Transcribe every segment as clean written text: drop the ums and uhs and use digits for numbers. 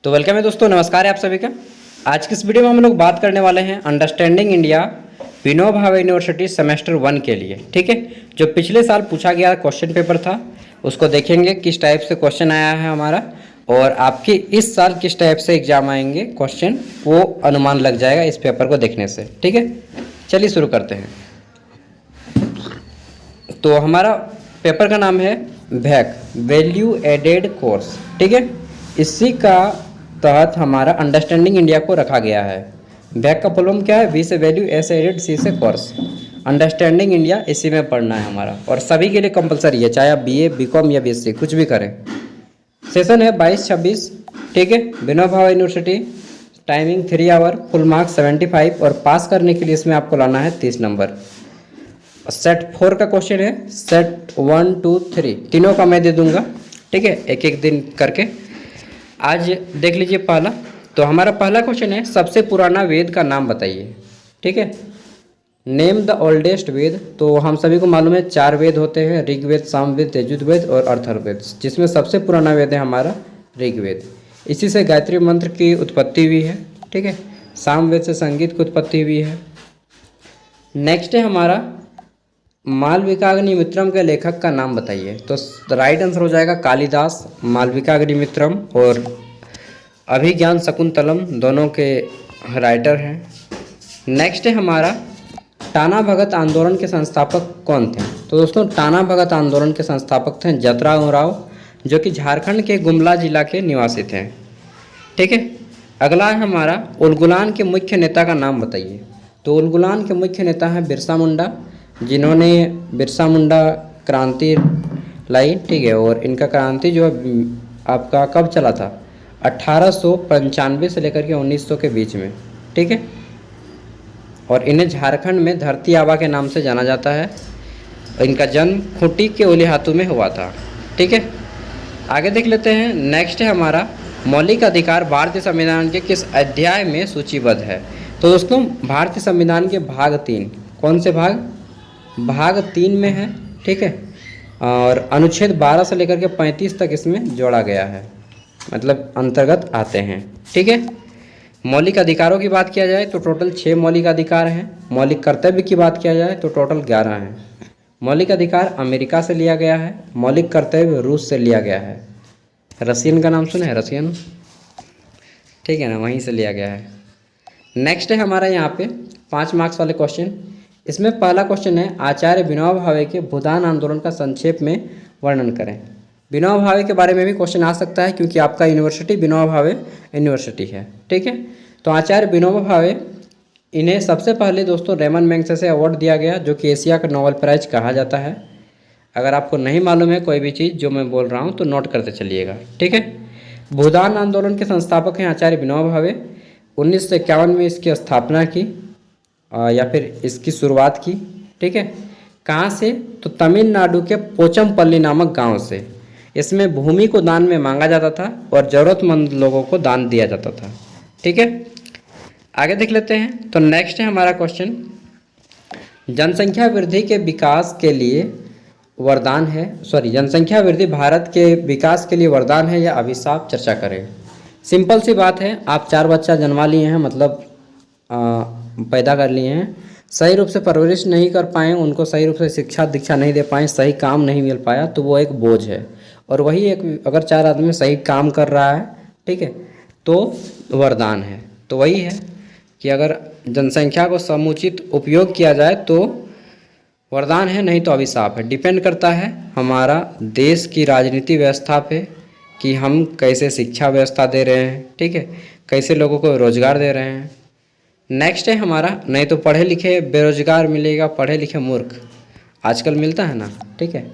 तो वेलकम है दोस्तों, नमस्कार है आप सभी का। आज की इस वीडियो में हम लोग बात करने वाले हैं understanding India Vinoba Bhave university semester 1 के लिए। ठीक है, जो पिछले साल पूछा गया क्वेश्चन पेपर था उसको देखेंगे किस टाइप से क्वेश्चन आया है हमारा, और आपके इस साल किस टाइप से एग्जाम आएंगे क्वेश्चन, वो अनुमान लग जाएगा इस पेपर को देखने से। ठीक है, चलिए शुरू करते हैं। तो हमारा पेपर का नाम है वैक, वैल्यू एडेड कोर्स। ठीक है, इसी का तहत हमारा अंडरस्टैंडिंग इंडिया को रखा गया है। वैक का फॉर्म क्या है? वी से वैल्यू, एस एडेड, सी से कोर्स। अंडरस्टैंडिंग इंडिया इसी में पढ़ना है हमारा, और सभी के लिए कंपलसरी है, चाहे आप बीए, बीकॉम या बीएससी कुछ भी करें। सेशन है 22-26। ठीक है, Vinoba Bhave university, timing 3 hour, full marks 75, और पास करने के लिए इसमें आपको लाना है 30 नंबर। सेट 4 का क्वेश्चन है, सेट 1, 2, 3 तीनों का मैं दे दूंगा। ठीक है, एक एक दिन करके। आज देख लीजिए पहला। तो हमारा पहला क्वेश्चन है, सबसे पुराना वेद का नाम बताइए। ठीक है, नेम द ओल्डेस्ट वेद। तो हम सभी को मालूम है 4 वेद होते हैं, ऋग्वेद, सामवेद, यजुर्वेद और अथर्ववेद, जिसमें सबसे पुराना वेद है हमारा ऋग्वेद। इसी से गायत्री मंत्र की उत्पत्ति हुई है। ठीक है, सामवेद से संगीत की उत्पत्ति हुई है। नेक्स्ट है हमारा मालविकाग्निमित्रम के लेखक का नाम बताइए। तो राइट आंसर हो जाएगा कालिदास, मालविकाग्निमित्रम और अभिज्ञान शकुंतलम दोनों के राइटर हैं। नेक्स्ट है हमारा टाना भगत आंदोलन के संस्थापक कौन थे। तो दोस्तों टाना भगत आंदोलन के संस्थापक थे जतराम राव, जो कि झारखंड के गुमला जिला के निवासी थे। ठीक है, अगला है हमारा उलगुलान के मुख्य नेता का नाम बताइए। तो उलगुलान के मुख्य नेता हैं बिरसा मुंडा, जिन्होंने बिरसा मुंडा क्रांति लाई। ठीक है, और इनका क्रांति जो आपका कब चला था? 1895 से लेकर के 1900 के बीच में। ठीक है, और इन्हें झारखंड में धरती आबा के नाम से जाना जाता है। इनका जन्म खूंटी के ओलिहातू में हुआ था। ठीक है, आगे देख लेते हैं। नेक्स्ट है हमारा मौलिक अधिकार भारतीय संविधान के किस अध्याय में सूचीबद्ध है। तो दोस्तों भारतीय संविधान के भाग 3, कौन से भाग 3 में है। ठीक है, और अनुच्छेद 12 से लेकर के 35 तक इसमें जोड़ा गया है, मतलब अंतर्गत आते हैं। ठीक है, मौलिक अधिकारों की बात किया जाए तो टोटल 6 मौलिक अधिकार हैं। मौलिक कर्तव्य की बात किया जाए तो टोटल 11 हैं। मौलिक अधिकार अमेरिका से लिया गया है, मौलिक कर्तव्य रूस से लिया गया है। रशियन का नाम सुने हैं, रशियन, ठीक है ना, वहीं से लिया गया है। नेक्स्ट है हमारा यहाँ पे 5 मार्क्स वाले क्वेश्चन। इसमें पहला क्वेश्चन है, आचार्य विनोबा भावे के भूदान आंदोलन का संक्षेप में वर्णन करें। विनोबा भावे के बारे में भी क्वेश्चन आ सकता है, क्योंकि आपका यूनिवर्सिटी विनोबा भावे यूनिवर्सिटी है। ठीक है, तो आचार्य विनोबा भावे, इन्हें सबसे पहले दोस्तों रेमन मैग्सेसे अवार्ड दिया गया, जो कि एशिया का नोबेल प्राइज कहा जाता है। अगर आपको नहीं मालूम है कोई भी चीज़ जो मैं बोल रहा हूँ तो नोट करते चलिएगा। ठीक है, भूदान आंदोलन के संस्थापक हैं आचार्य विनोबा भावे। 1951 में इसकी स्थापना की, या फिर इसकी शुरुआत की। ठीक है, कहाँ से? तो तमिलनाडु के पोचमपल्ली नामक गांव से। इसमें भूमि को दान में मांगा जाता था और ज़रूरतमंद लोगों को दान दिया जाता था। ठीक है, आगे देख लेते हैं। तो नेक्स्ट है हमारा क्वेश्चन, जनसंख्या वृद्धि के विकास के लिए वरदान है, जनसंख्या वृद्धि भारत के विकास के लिए वरदान है या अभिशाप, चर्चा करें। सिंपल सी बात है, आप 4 बच्चा जन्मा लिए हैं, मतलब पैदा कर लिए हैं, सही रूप से परवरिश नहीं कर पाए, उनको सही रूप से शिक्षा दीक्षा नहीं दे पाए, सही काम नहीं मिल पाया, तो वो एक बोझ है। और वही एक अगर 4 आदमी सही काम कर रहा है, ठीक है, तो वरदान है। तो वही है कि अगर जनसंख्या को समुचित उपयोग किया जाए तो वरदान है, नहीं तो अभिशाप है। डिपेंड करता है हमारा देश की राजनीति व्यवस्था पे कि हम कैसे शिक्षा व्यवस्था दे रहे हैं। ठीक है, कैसे लोगों को रोजगार दे रहे हैं। नेक्स्ट है हमारा, नहीं तो पढ़े लिखे बेरोजगार मिलेगा, पढ़े लिखे मूर्ख आजकल मिलता है ना। ठीक है,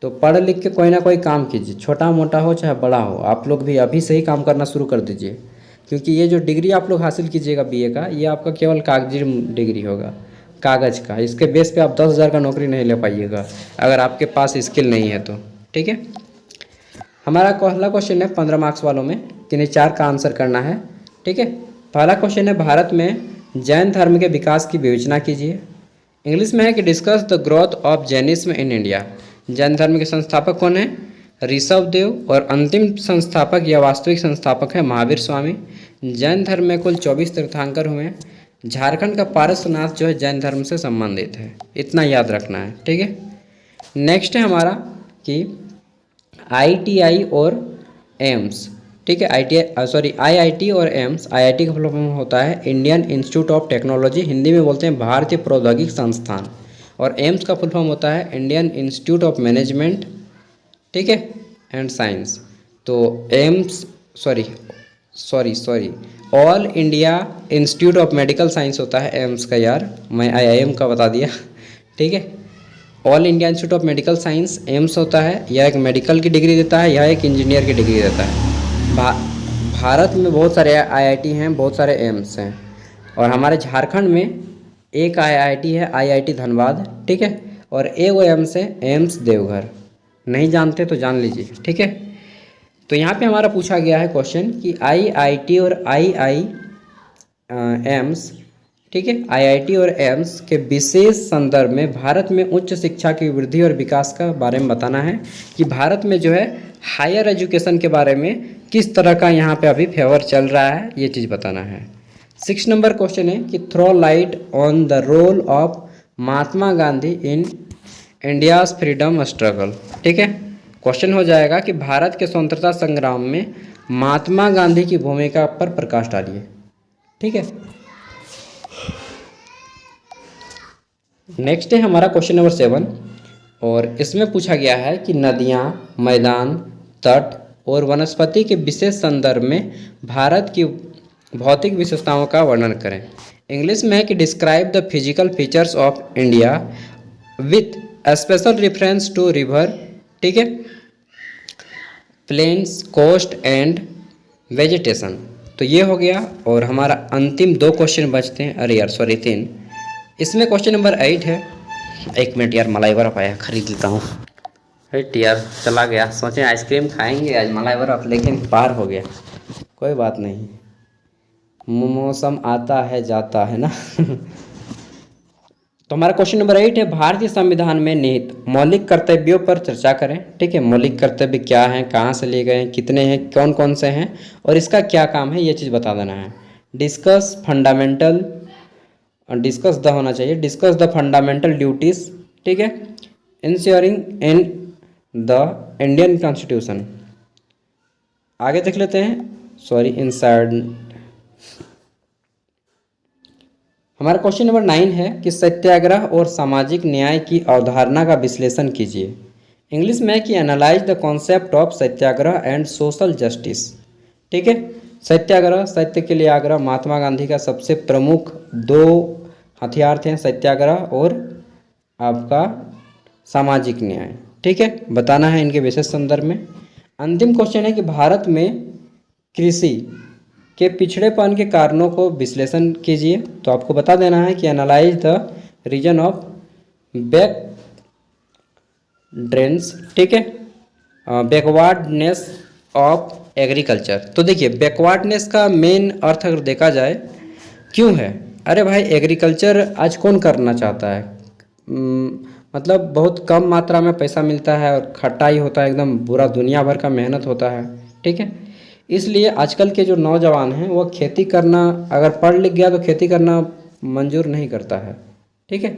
तो पढ़ लिख के कोई ना कोई काम कीजिए, छोटा मोटा हो चाहे बड़ा हो, आप लोग भी अभी से ही काम करना शुरू कर दीजिए। क्योंकि ये जो डिग्री आप लोग हासिल कीजिएगा बीए का, ये आपका केवल कागजी डिग्री होगा, कागज़ का। इसके बेस पे आप 10,000 का नौकरी नहीं ले पाइएगा अगर आपके पास स्किल नहीं है तो। ठीक है, हमारा पहला क्वेश्चन है 15 मार्क्स वालों में, किन्हीं 4 का आंसर करना है। ठीक है, पहला क्वेश्चन है, भारत में जैन धर्म के विकास की विवेचना कीजिए। इंग्लिश में है कि discuss the growth of Jainism in India. Jain धर्म के संस्थापक कौन है? ऋषभ देव, और अंतिम संस्थापक या वास्तविक संस्थापक है महावीर स्वामी। जैन धर्म में कुल 24 तीर्थंकर हुए हैं। झारखंड का पारसनाथ जो है जैन धर्म से संबंधित है, इतना याद रखना है, ठीक है। नेक्स्ट है हमारा कि आईटीआई और एम्स, ठीक है। आईआईटी और एम्स। आईआईटी का फुल फॉर्म होता है Indian institute of technology, Hindi में बोलते हैं भारतीय प्रौद्योगिक संस्थान। और एम्स का फुल फॉर्म होता है इंडियन इंस्टीट्यूट ऑफ मैनेजमेंट, ठीक है, एंड साइंस। तो AIIMS sorry all India institute of medical science होता है एम्स का, यार मैं आईआईएम का बता दिया, ठीक है। All India institute of medical science AIIMS होता है। यह एक मेडिकल की डिग्री देता है, यह एक इंजीनियर की डिग्री देता है। भारत में बहुत सारे आईआईटी हैं, बहुत सारे एम्स हैं, और हमारे झारखंड में एक आईआईटी है, आईआईटी धनबाद, ठीक है, और एक एम्स है, एम्स देवघर। नहीं जानते तो जान लीजिए, ठीक है। तो यहाँ पे हमारा पूछा गया है क्वेश्चन कि आईआईटी और एम्स, ठीक है, आईआईटी और एम्स के विशेष संदर्भ में भारत में उच्च शिक्षा की वृद्धि और विकास का बारे में बताना है कि भारत में जो है हायर एजुकेशन के बारे में किस तरह का यहाँ पे अभी फेवर चल रहा है, ये चीज़ बताना है। 6 नंबर क्वेश्चन है कि throw light on the role of Mahatma Gandhi in India's freedom struggle, ठीक है। क्वेश्चन हो जाएगा कि भारत के स्वतंत्रता संग्राम में महात्मा गांधी की भूमिका पर प्रकाश डालिए, ठीक है। नेक्स्ट है हमारा क्वेश्चन नंबर 7, और इसमें पूछा गया है कि नदियाँ, मैदान, तट और वनस्पति के विशेष संदर्भ में भारत की भौतिक विशेषताओं का वर्णन करें। इंग्लिश में है कि describe the physical features of India with special reference to river, ठीक है, प्लेन्स, कोस्ट एंड वेजिटेशन। तो ये हो गया, और हमारा अंतिम 2 क्वेश्चन बचते हैं, अरे यार सॉरी 3। इसमें क्वेश्चन नंबर 8 है। 1 मिनट यार, मलाई बर्फ आया, खरीद लेता हूँ। हेट यार चला गया, सोचे आइसक्रीम खाएंगे आज, मलाई बर्फ, लेकिन पार हो गया, कोई बात नहीं, मौसम आता है जाता है ना। तो हमारा क्वेश्चन नंबर 8 है, भारतीय संविधान में निहित मौलिक कर्तव्यों पर चर्चा करें, ठीक है। मौलिक कर्तव्य क्या हैं, कहाँ से लिए गए हैं, कितने हैं, कौन कौन से हैं, और इसका क्या काम है, ये चीज़ बता देना है। डिस्कस द होना चाहिए, डिस्कस द फंडामेंटल ड्यूटीज़, ठीक है, ensuring in the Indian constitution. आगे देख लेते हैं, इंसाइड। हमारा क्वेश्चन नंबर 9 है कि सत्याग्रह और सामाजिक न्याय की अवधारणा का विश्लेषण कीजिए। इंग्लिश में है कि analyze the concept of Satyagraha and social justice, ठीक है। सत्याग्रह, सत्य के लिए आग्रह, महात्मा गांधी का सबसे प्रमुख 2 हथियार थे, सत्याग्रह और आपका सामाजिक न्याय, ठीक है, बताना है इनके विशेष संदर्भ में। अंतिम क्वेश्चन है कि भारत में कृषि के पिछड़ेपन के कारणों को विश्लेषण कीजिए। तो आपको बता देना है कि analyze the reason of back drains, ठीक है, बैकवर्डनेस ऑफ एग्रीकल्चर। तो देखिए बैकवर्डनेस का मेन अर्थ अगर देखा जाए क्यों है, अरे भाई एग्रीकल्चर आज कौन करना चाहता है, मतलब बहुत कम मात्रा में पैसा मिलता है और खटाई होता है, एकदम बुरा, दुनिया भर का मेहनत होता है, ठीक है। इसलिए आजकल के जो नौजवान हैं वो खेती करना, अगर पढ़ लिख गया तो खेती करना मंजूर नहीं करता है, ठीक है।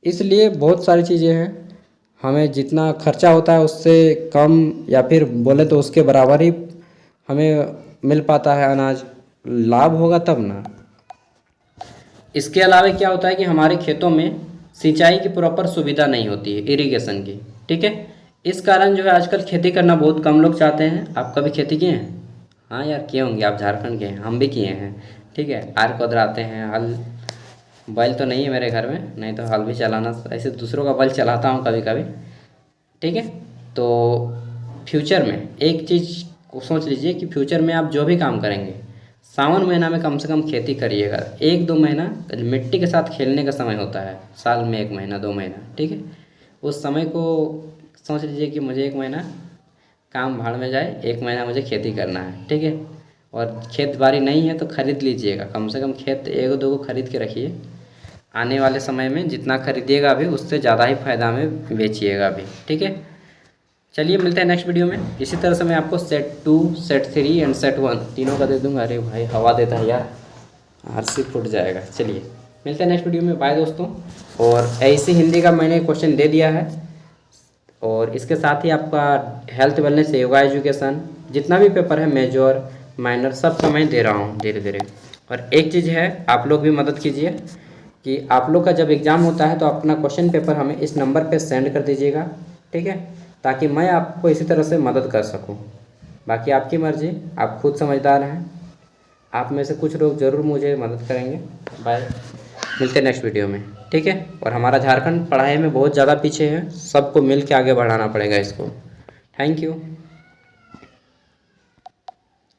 इसलिए बहुत सारी चीज़ें हैं, हमें जितना खर्चा होता है उससे कम या फिर बोले तो उसके बराबर ही हमें मिल पाता है अनाज, लाभ होगा तब ना। इसके अलावा क्या होता है कि हमारे खेतों में सिंचाई की प्रॉपर सुविधा नहीं होती है, इरिगेशन की, ठीक है। इस कारण जो है आजकल खेती करना बहुत कम लोग चाहते हैं। आप कभी खेती किए हैं? हाँ यार किए होंगे, आप झारखंड के हैं, हम भी किए हैं, ठीक है। आर कोदराते हैं, हल, बैल तो नहीं है मेरे घर में, नहीं तो हल भी चलाना, ऐसे दूसरों का बैल चलाता हूँ कभी कभी, ठीक है। तो फ्यूचर में एक चीज़ को सोच लीजिए कि फ्यूचर में आप जो भी काम करेंगे, सावन महीना में कम से कम खेती करिएगा। 1-2 महीना मिट्टी के साथ खेलने का समय होता है, साल में 1 महीना 2 महीना, ठीक है। उस समय को सोच लीजिए कि मुझे 1 महीना काम भाड़ में जाए, 1 महीना मुझे खेती करना है, ठीक है। और खेत बाड़ी नहीं है तो खरीद लीजिएगा, कम से कम खेत 1-2 को खरीद के रखिए। आने वाले समय में जितना खरीदिएगा अभी उससे ज़्यादा ही फ़ायदा में बेचिएगा अभी, ठीक है। चलिए मिलते हैं नेक्स्ट वीडियो में। इसी तरह से मैं आपको सेट 2, सेट 3 एंड सेट 1 तीनों का दे दूंगा। अरे भाई हवा देता है यार, आरसी फूट जाएगा। चलिए मिलते हैं नेक्स्ट वीडियो में, बाय दोस्तों। और ऐसी हिंदी का मैंने क्वेश्चन दे दिया है, और इसके साथ ही आपका हेल्थ वेलनेस, योगा एजुकेशन, जितना भी पेपर है मेजर माइनर सब का मैं दे रहा हूँ धीरे धीरे। और एक चीज़ है, आप लोग भी मदद कीजिए कि आप लोग का जब एग्ज़ाम होता है तो अपना क्वेश्चन पेपर हमें इस नंबर पे सेंड कर दीजिएगा, ठीक है, ताकि मैं आपको इसी तरह से मदद कर सकूं। बाकी आपकी मर्ज़ी, आप खुद समझदार हैं, आप में से कुछ लोग ज़रूर मुझे मदद करेंगे। बाय, मिलते हैं नेक्स्ट वीडियो में, ठीक है। और हमारा झारखंड पढ़ाई में बहुत ज़्यादा पीछे है, सबको मिल के आगे बढ़ाना पड़ेगा इसको। Thank you.